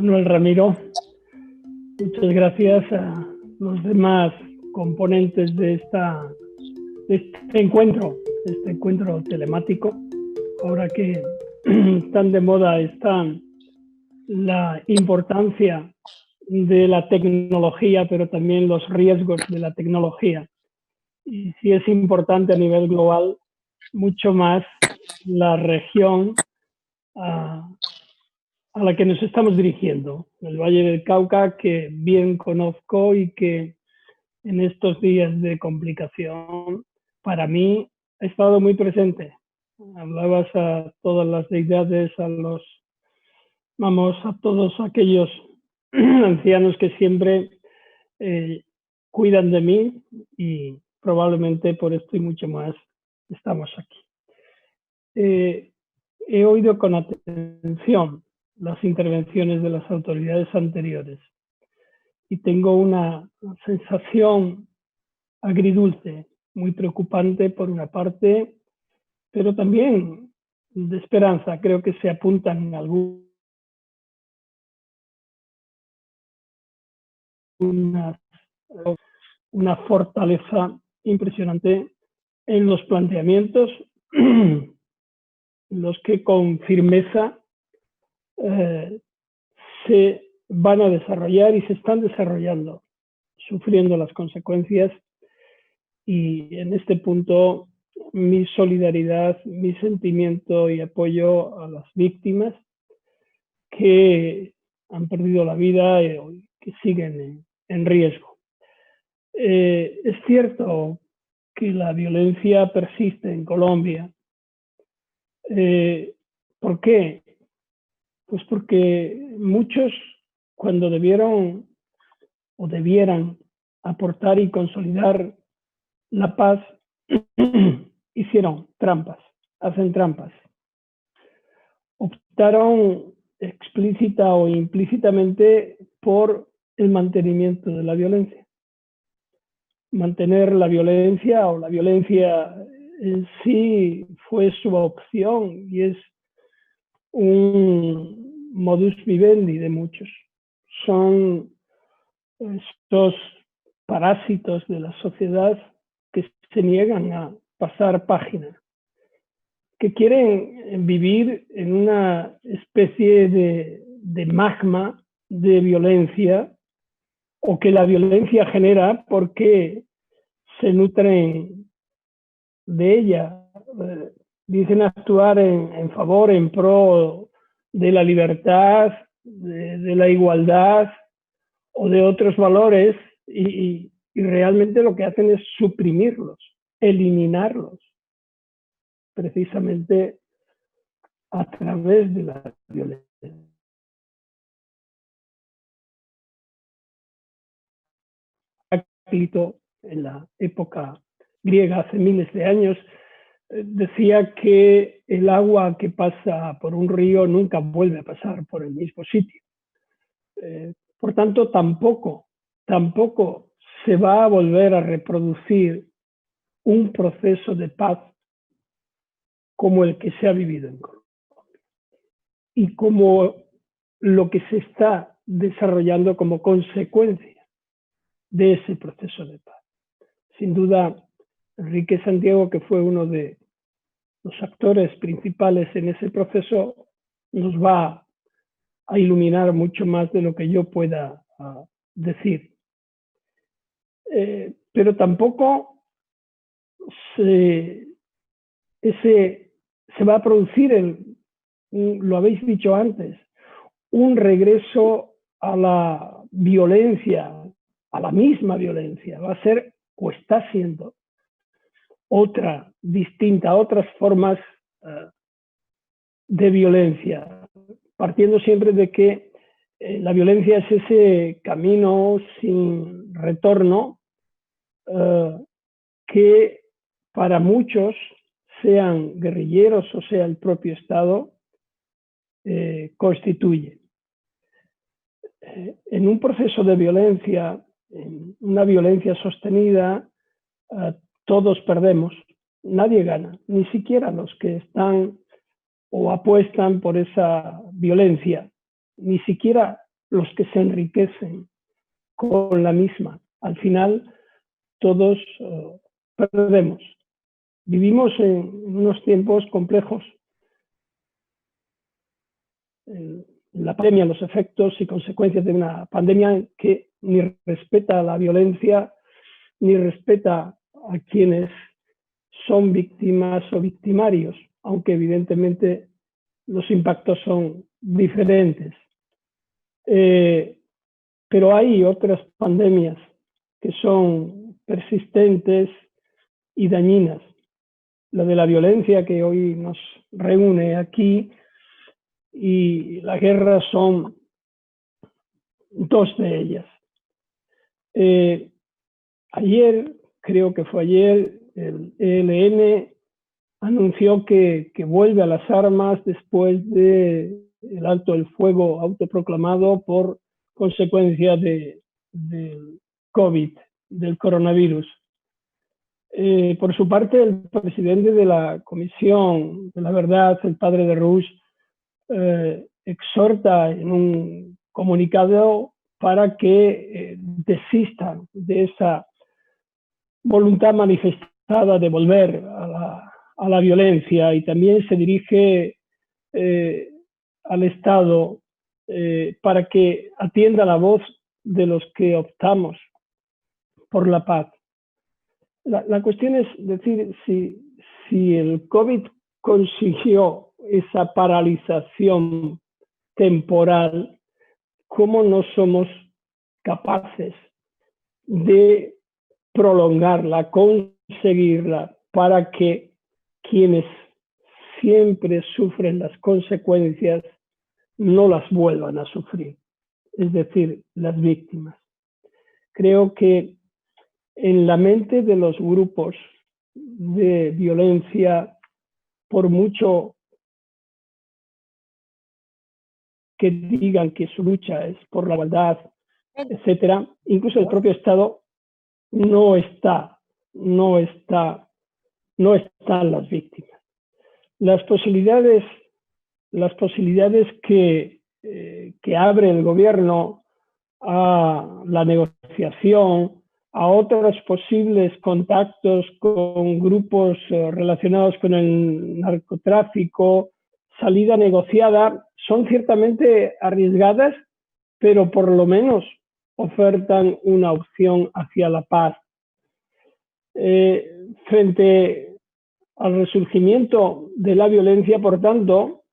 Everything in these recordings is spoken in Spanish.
Manuel Ramiro, muchas gracias a los demás componentes de este encuentro telemático. Ahora que tan de moda está la importancia de la tecnología, pero también los riesgos de la tecnología. Y si es importante a nivel global, mucho más la región a la que nos estamos dirigiendo, el Valle del Cauca, que bien conozco y que en estos días de complicación, para mí, ha estado muy presente. Hablabas a todas las deidades, a todos aquellos ancianos que siempre cuidan de mí, y probablemente por esto y mucho más estamos aquí. He oído con atención las intervenciones de las autoridades anteriores y tengo una sensación agridulce, muy preocupante por una parte, pero también de esperanza. Creo que se apuntan una fortaleza impresionante en los planteamientos, los que con firmeza se van a desarrollar y se están desarrollando, sufriendo las consecuencias. Y en este punto, mi solidaridad, mi sentimiento y apoyo a las víctimas que han perdido la vida y que siguen en riesgo. Es cierto que la violencia persiste en Colombia. ¿Por qué? Pues porque muchos, cuando debieran aportar y consolidar la paz, hicieron trampas, hacen trampas. Optaron explícita o implícitamente por el mantenimiento de la violencia. Mantener la violencia o la violencia en sí fue su opción y es un modus vivendi de muchos. Son estos parásitos de la sociedad que se niegan a pasar página, que quieren vivir en una especie de magma de violencia, o que la violencia genera porque se nutren de ella. Dicen actuar en favor, en pro de la libertad, de la igualdad o de otros valores, y realmente lo que hacen es suprimirlos, eliminarlos, precisamente a través de la violencia. Heráclito, en la época griega, hace miles de años, decía que el agua que pasa por un río nunca vuelve a pasar por el mismo sitio. Por tanto, tampoco se va a volver a reproducir un proceso de paz como el que se ha vivido en Colombia y como lo que se está desarrollando como consecuencia de ese proceso de paz. Sin duda, Enrique Santiago, que fue uno de los actores principales en ese proceso, nos va a iluminar mucho más de lo que yo pueda decir. Pero tampoco se va a producir, lo habéis dicho antes, un regreso a la violencia, a la misma violencia. Va a ser, o está siendo, otra distinta, otras formas de violencia, partiendo siempre de que la violencia es ese camino sin retorno que para muchos, sean guerrilleros o sea el propio Estado, constituye. En un proceso de violencia, en una violencia sostenida, todos perdemos, nadie gana, ni siquiera los que están o apuestan por esa violencia, ni siquiera los que se enriquecen con la misma. Al final, todos perdemos. Vivimos en unos tiempos complejos. La pandemia, los efectos y consecuencias de una pandemia que ni respeta la violencia, ni respeta a quienes son víctimas o victimarios, aunque evidentemente los impactos son diferentes. Pero hay otras pandemias que son persistentes y dañinas. La de la violencia que hoy nos reúne aquí y la guerra son dos de ellas. Ayer, creo que fue ayer, el ELN anunció que vuelve a las armas después del alto el fuego autoproclamado por consecuencia del COVID, del coronavirus. Por su parte, el presidente de la Comisión de la Verdad, el padre de Rouge, exhorta en un comunicado para que desistan de esa voluntad manifestada de volver a la violencia, y también se dirige al Estado para que atienda la voz de los que optamos por la paz. La cuestión es decir, si el COVID consiguió esa paralización temporal, ¿cómo no somos capaces de prolongarla, conseguirla, para que quienes siempre sufren las consecuencias no las vuelvan a sufrir? Es decir, las víctimas. Creo que en la mente de los grupos de violencia, por mucho que digan que su lucha es por la igualdad, etcétera, incluso el propio Estado no están las víctimas. Las posibilidades que abre el gobierno a la negociación, a otros posibles contactos con grupos relacionados con el narcotráfico, salida negociada, son ciertamente arriesgadas, pero por lo menos ofertan una opción hacia la paz. Frente al resurgimiento de la violencia, por tanto,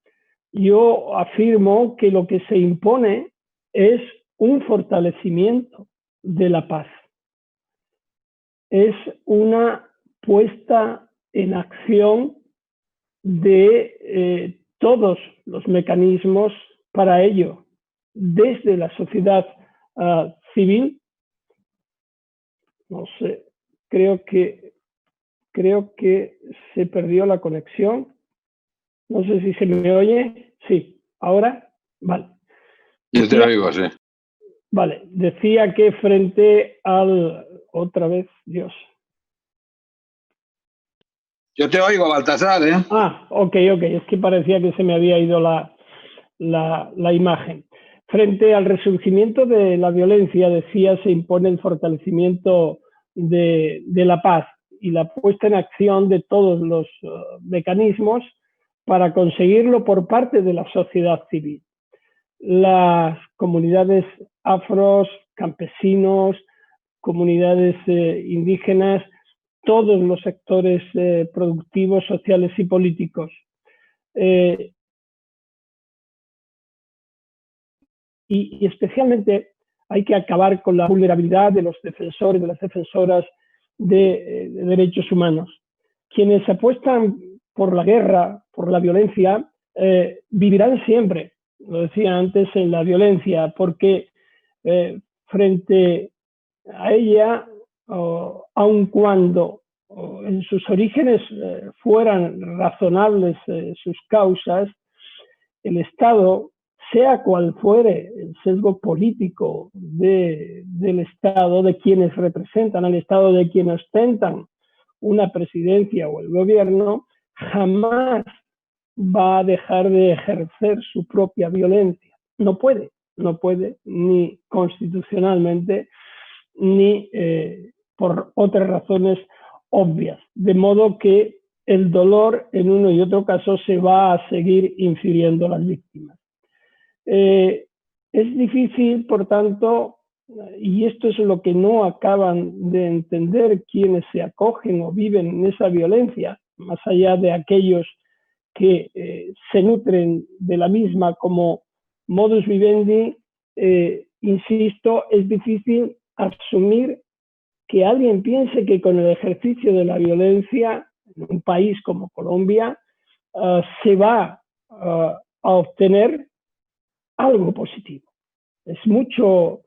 yo afirmo que lo que se impone es un fortalecimiento de la paz. Es una puesta en acción de todos los mecanismos para ello, desde la sociedad civil. No sé, creo que se perdió la conexión. No sé si se me oye. Sí, ahora, vale. Yo te oigo, sí. Vale, decía que frente al... Otra vez, Dios. Yo te oigo, Baltasar, ¿eh? Ok, es que parecía que se me había ido la imagen. Frente al resurgimiento de la violencia, decía, se impone el fortalecimiento de la paz y la puesta en acción de todos los mecanismos para conseguirlo por parte de la sociedad civil. Las comunidades afros, campesinos, comunidades indígenas, todos los sectores productivos, sociales y políticos. Y especialmente hay que acabar con la vulnerabilidad de los defensores, de las defensoras de derechos humanos. Quienes apuestan por la guerra, por la violencia, vivirán siempre, lo decía antes, en la violencia, porque frente a ella, aun cuando en sus orígenes fueran razonables sus causas, el Estado, sea cual fuere el sesgo político del Estado, de quienes representan al Estado, de quienes ostentan una presidencia o el gobierno, jamás va a dejar de ejercer su propia violencia. No puede, no puede, ni constitucionalmente, ni por otras razones obvias. De modo que el dolor en uno y otro caso se va a seguir infiriendo a las víctimas. Es difícil, por tanto, y esto es lo que no acaban de entender quienes se acogen o viven en esa violencia, más allá de aquellos que se nutren de la misma como modus vivendi, insisto, es difícil asumir que alguien piense que con el ejercicio de la violencia en un país como Colombia se va a obtener algo positivo. Es mucho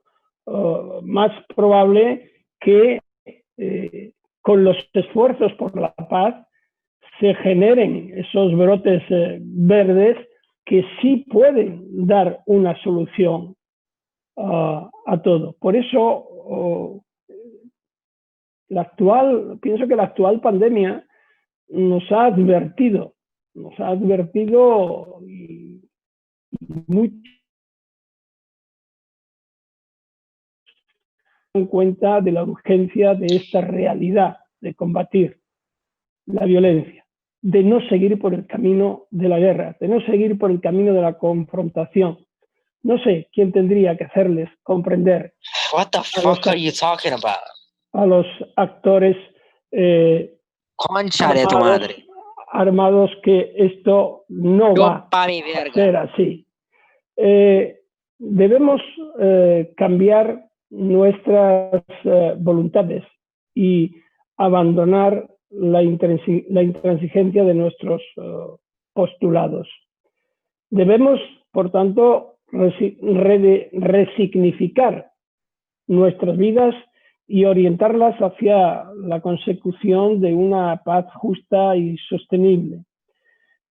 más probable que con los esfuerzos por la paz se generen esos brotes verdes que sí pueden dar una solución a todo. Por eso pienso que la actual pandemia nos ha advertido y mucho en cuenta de la urgencia de esta realidad de combatir la violencia, de no seguir por el camino de la guerra, de no seguir por el camino de la confrontación. No sé quién tendría que hacerles comprender What the fuck are you talking about? A los actores Concha de tu madre. Armados que esto no va a ser así. Debemos cambiar nuestras voluntades y abandonar la intransigencia de nuestros postulados. Debemos, por tanto, resignificar nuestras vidas y orientarlas hacia la consecución de una paz justa y sostenible.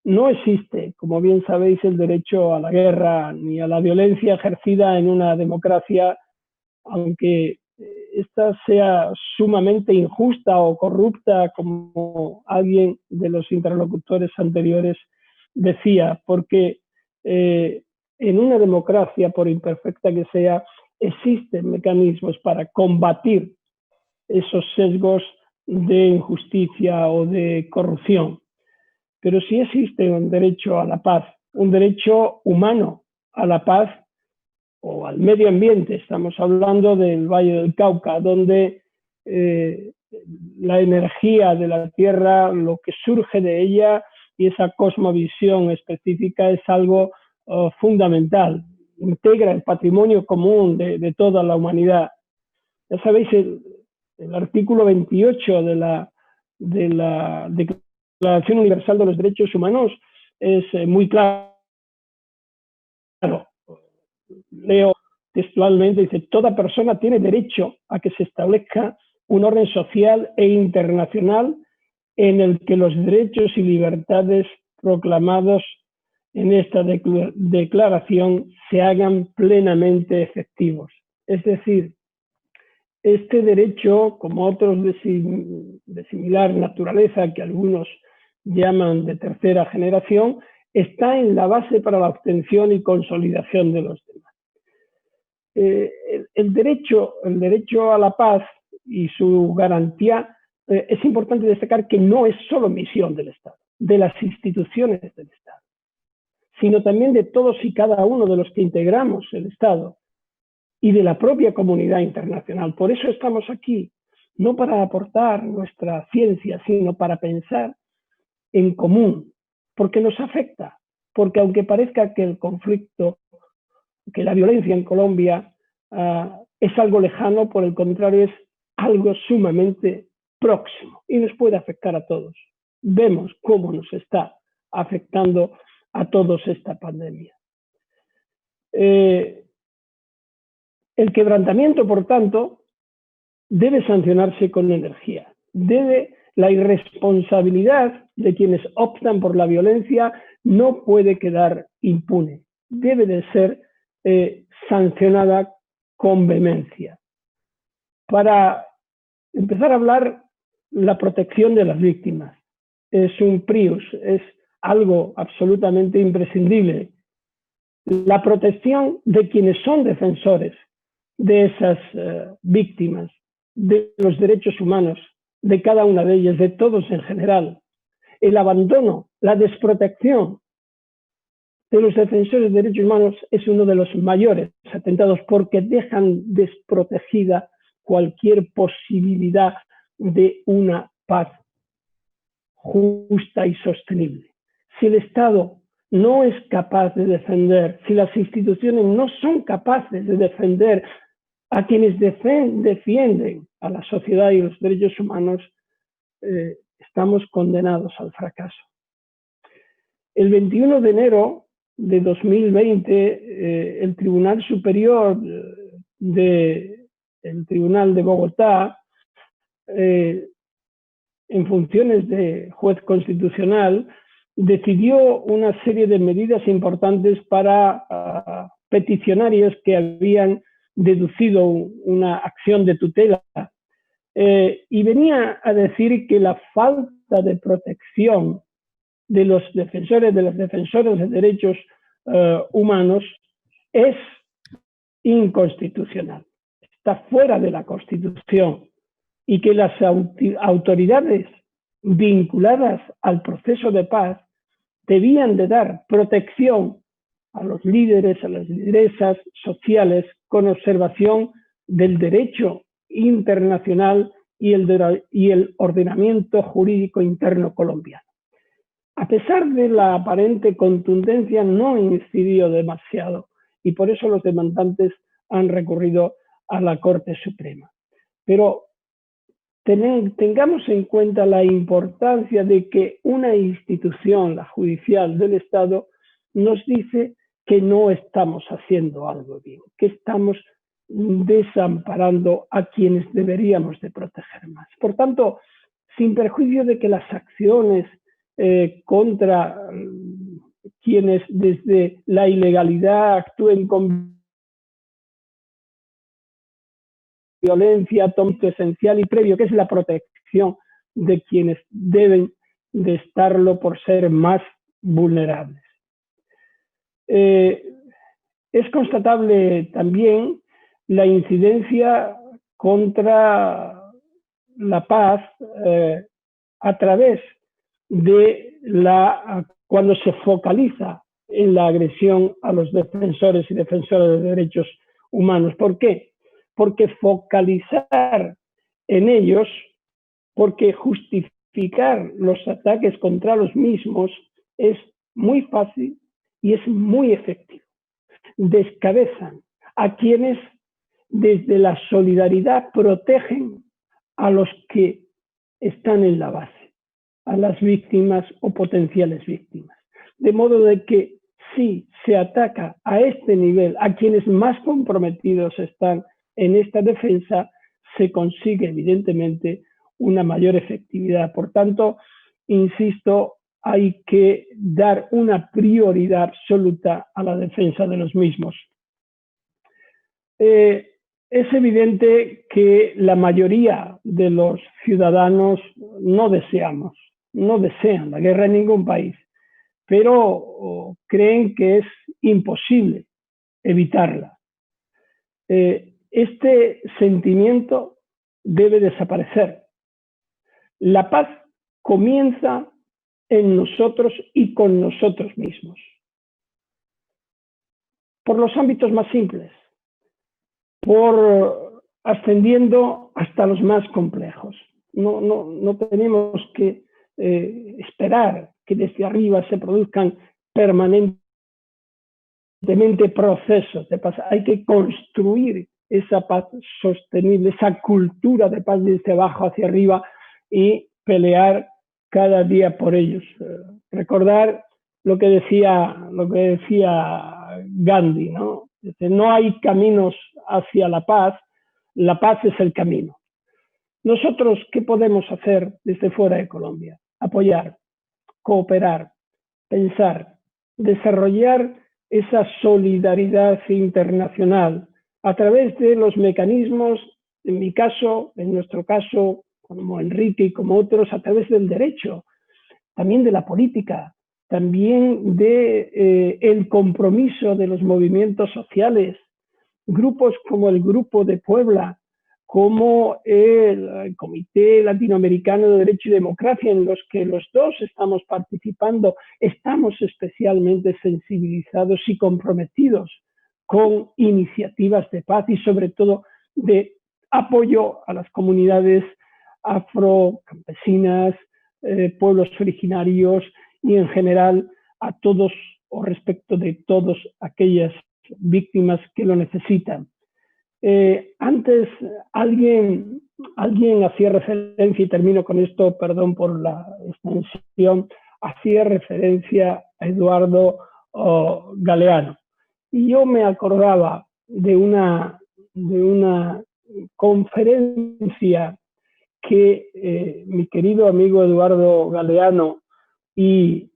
No existe, como bien sabéis, el derecho a la guerra ni a la violencia ejercida en una democracia, aunque esta sea sumamente injusta o corrupta, como alguien de los interlocutores anteriores decía, porque en una democracia, por imperfecta que sea, existen mecanismos para combatir esos sesgos de injusticia o de corrupción. Pero sí existe un derecho a la paz, un derecho humano a la paz o al medio ambiente. Estamos hablando del Valle del Cauca, donde la energía de la tierra, lo que surge de ella y esa cosmovisión específica es algo fundamental. Integra el patrimonio común de toda la humanidad. Ya sabéis, el artículo 28 de la Declaración Universal de los Derechos Humanos es muy claro. Leo textualmente, dice: toda persona tiene derecho a que se establezca un orden social e internacional en el que los derechos y libertades proclamados en esta declaración se hagan plenamente efectivos. Es decir, este derecho, como otros de similar naturaleza que algunos llaman de tercera generación, está en la base para la obtención y consolidación de los demás. El derecho a la paz y su garantía, es importante destacar que no es solo misión del Estado, de las instituciones del Estado, sino también de todos y cada uno de los que integramos el Estado y de la propia comunidad internacional. Por eso estamos aquí, no para aportar nuestra ciencia, sino para pensar en común, porque nos afecta, porque aunque parezca que el conflicto, que la violencia en Colombia es algo lejano, por el contrario es algo sumamente próximo y nos puede afectar a todos. Vemos cómo nos está afectando a todos esta pandemia. El quebrantamiento, por tanto, debe sancionarse con energía. La irresponsabilidad de quienes optan por la violencia no puede quedar impune. Debe de ser sancionada con vehemencia. Para empezar a hablar, la protección de las víctimas es un prius, es algo absolutamente imprescindible. la protección de quienes son defensores de esas víctimas, de los derechos humanos, de cada una de ellas, de todos en general, el abandono, la desprotección de los defensores de derechos humanos es uno de los mayores atentados porque dejan desprotegida cualquier posibilidad de una paz justa y sostenible. Si el Estado no es capaz de defender, si las instituciones no son capaces de defender a quienes defienden a la sociedad y los derechos humanos, estamos condenados al fracaso. El 21 de enero de 2020, el Tribunal Superior el Tribunal de Bogotá, en funciones de juez constitucional, decidió una serie de medidas importantes para peticionarios que habían deducido una acción de tutela y venía a decir que la falta de protección de los defensores de derechos humanos es inconstitucional, está fuera de la Constitución, y que las autoridades vinculadas al proceso de paz debían de dar protección a los líderes, a las lideresas sociales, con observación del derecho internacional y el ordenamiento jurídico interno colombiano. A pesar de la aparente contundencia, no incidió demasiado y por eso los demandantes han recurrido a la Corte Suprema. Pero tengamos en cuenta la importancia de que una institución, la judicial del Estado, nos dice que no estamos haciendo algo bien, que estamos desamparando a quienes deberíamos de proteger más. Por tanto, sin perjuicio de que las acciones contra quienes desde la ilegalidad actúen con violencia, tópico esencial y previo, que es la protección de quienes deben de estarlo por ser más vulnerables. Es constatable también la incidencia contra la paz a través de cuando se focaliza en la agresión a los defensores y defensoras de derechos humanos. ¿Por qué? Porque focalizar en ellos, porque justificar los ataques contra los mismos es muy fácil y es muy efectivo. Descabezan a quienes desde la solidaridad protegen a los que están en la base, a las víctimas o potenciales víctimas. De modo de que si se ataca a este nivel a quienes más comprometidos están en esta defensa, se consigue evidentemente una mayor efectividad. Por tanto, insisto, hay que dar una prioridad absoluta a la defensa de los mismos. Es evidente que la mayoría de los ciudadanos no desean la guerra en ningún país, pero creen que es imposible evitarla. Este sentimiento debe desaparecer. La paz comienza en nosotros y con nosotros mismos. Por los ámbitos más simples, por ascendiendo hasta los más complejos. No tenemos que esperar que desde arriba se produzcan permanentemente procesos de paz. Hay que construir esa paz sostenible, esa cultura de paz desde abajo hacia arriba y pelear cada día por ellos. Recordar lo que decía Gandhi, ¿no? No hay caminos hacia la paz es el camino. Nosotros, ¿qué podemos hacer desde fuera de Colombia? Apoyar, cooperar, pensar, desarrollar esa solidaridad internacional a través de los mecanismos, en mi caso, en nuestro caso, como Enrique y como otros, a través del derecho, también de la política, también de el compromiso de los movimientos sociales, grupos como el Grupo de Puebla, como el Comité Latinoamericano de Derecho y Democracia, en los que los dos estamos participando, estamos especialmente sensibilizados y comprometidos con iniciativas de paz y sobre todo de apoyo a las comunidades afrocampesinas, pueblos originarios y en general a todos o respecto de todas aquellas víctimas que lo necesitan. Antes alguien hacía referencia, y termino con esto, perdón por la extensión, hacía referencia a Eduardo Galeano. Y yo me acordaba de una conferencia que mi querido amigo Eduardo Galeano y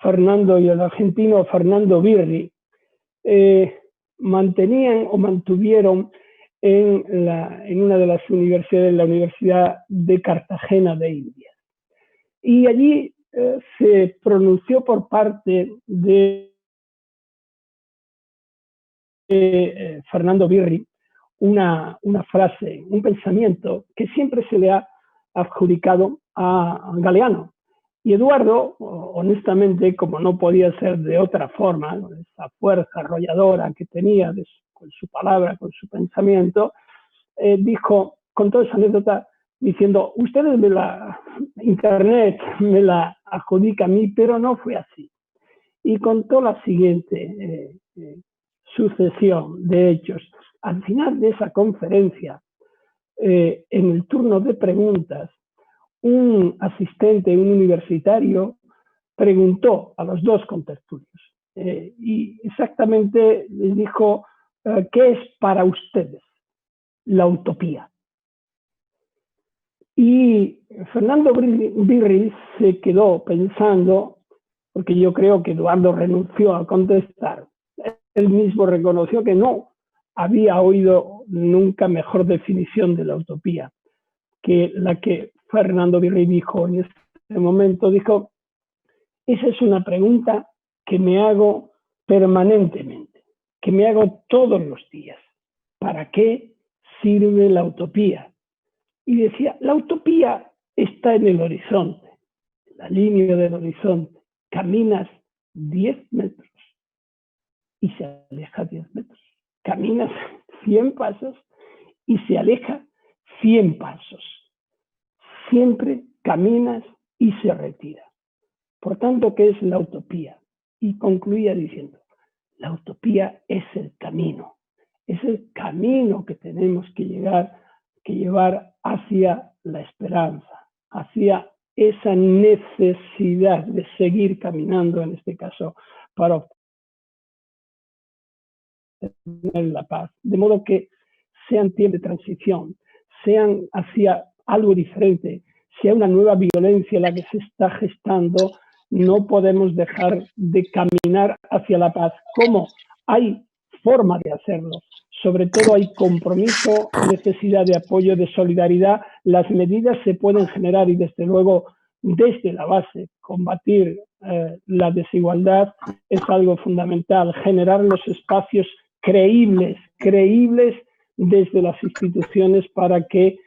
Fernando y el argentino Fernando Birri mantenían o mantuvieron en una de las universidades, la Universidad de Cartagena de Indias. Y allí se pronunció por parte de Fernando Birri una frase, un pensamiento que siempre se le ha adjudicado a Galeano. Y Eduardo, honestamente, como no podía ser de otra forma, esa fuerza arrolladora que tenía con su palabra, con su pensamiento, dijo, contó esa anécdota diciendo, ustedes Internet me la adjudica a mí, pero no fue así. Y contó la siguiente sucesión de hechos. Al final de esa conferencia, en el turno de preguntas, un asistente, un universitario, preguntó a los dos contertulios y exactamente les dijo, ¿qué es para ustedes la utopía? Y Fernando Birri se quedó pensando, porque yo creo que Eduardo renunció a contestar. Él mismo reconoció que no había oído nunca mejor definición de la utopía que la que Fernando Birri dijo en ese momento. Dijo, esa es una pregunta que me hago permanentemente, que me hago todos los días. ¿Para qué sirve la utopía? Y decía, la utopía está en el horizonte, en la línea del horizonte. Caminas 10 metros y se aleja 10 metros. Caminas 100 pasos y se aleja 100 pasos. Siempre caminas y se retira. Por tanto, ¿qué es la utopía? Y concluía diciendo, la utopía es el camino que tenemos que llevar hacia la esperanza, hacia esa necesidad de seguir caminando, en este caso, para obtener la paz. De modo que sean tiempos de transición, sean hacia algo diferente, sea una nueva violencia la que se está gestando, no podemos dejar de caminar hacia la paz. ¿Cómo? Hay forma de hacerlo. Sobre todo hay compromiso, necesidad de apoyo, de solidaridad. Las medidas se pueden generar y desde luego desde la base combatir la desigualdad es algo fundamental. Generar los espacios creíbles desde las instituciones para que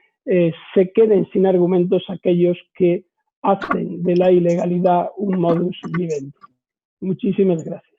se queden sin argumentos aquellos que hacen de la ilegalidad un modus vivendi. Muchísimas gracias.